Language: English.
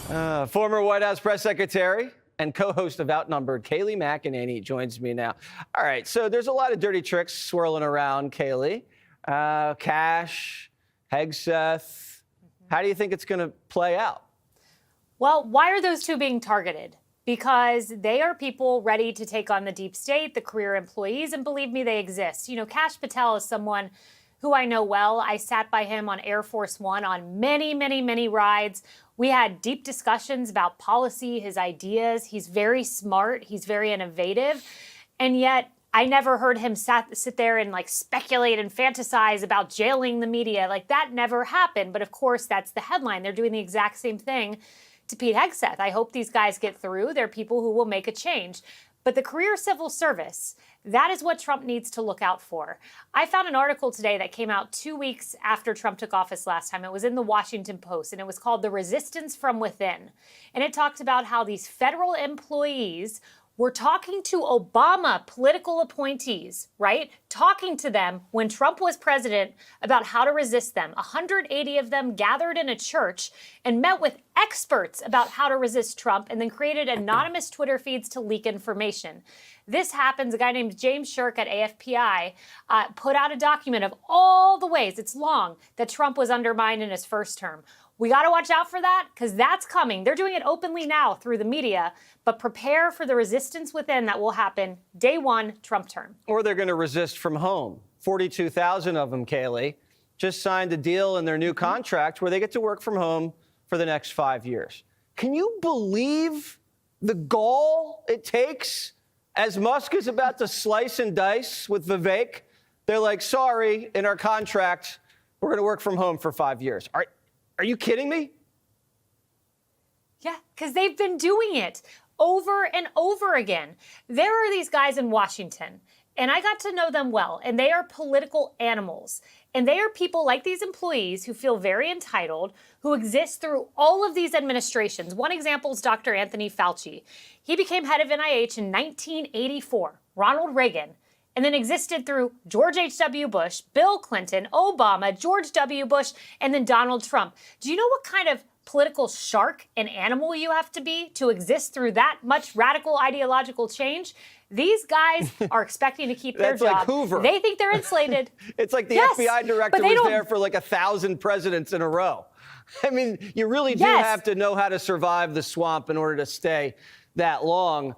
Former White House press secretary and co-host of Outnumbered, Kayleigh McEnany, joins me now. All right, so there's a lot of dirty tricks swirling around, Kayleigh. Kash, Hegseth. How do you think it's going to play out? Well, why are those two being targeted? Because they are people ready to take on the deep state, the career employees, and believe me, they exist. You know, Kash Patel is someone who I know well. I sat by him on Air Force One on many rides. We had deep discussions about policy, his ideas. He's very smart. He's very innovative. And yet I never heard him sit there and speculate and fantasize about jailing the media. That never happened. But of course, that's the headline. They're doing the exact same thing to Pete Hegseth. I hope these guys get through. They're people who will make a change. But the career civil service, that is what Trump needs to look out for. I found an article today that came out 2 weeks after Trump took office last time. It was in the Washington Post, and it was called The Resistance from Within. And it talked about how these federal employees were talking to Obama political appointees, right? Talking to them when Trump was president about how to resist them. 180 of them gathered in a church and met with experts about how to resist Trump and then created anonymous Twitter feeds to leak information. This happens. A guy named James Shirk at AFPI put out a document of all the ways, it's long, that Trump was undermined in his first term. We got to watch out for that because that's coming. They're doing it openly now through the media, but prepare for the resistance within that will happen day one Trump term. Or they're going to resist from home. 42,000 of them, Kayleigh, just signed a deal in their new contract where they get to work from home for the next 5 years. Can you believe the gall it takes as Musk is about to slice and dice with Vivek? They're like, sorry, in our contract, we're going to work from home for 5 years. Are you kidding me? Yeah, because they've been doing it over and over again. There are these guys in Washington, and I got to know them well, and they are political animals. And they are people like these employees who feel very entitled, who exist through all of these administrations. One example is Dr. Anthony Fauci. He became head of NIH in 1984, Ronald Reagan, and then existed through George H.W. Bush, Bill Clinton, Obama, George W. Bush, and then Donald Trump. Do you know what kind of political shark and animal you have to be to exist through that much radical ideological change? These guys are expecting to keep their job. Like Hoover. They think they're insulated. It's like the FBI director was there for 1,000 presidents in a row. I mean, you really do have to know how to survive the swamp in order to stay that long.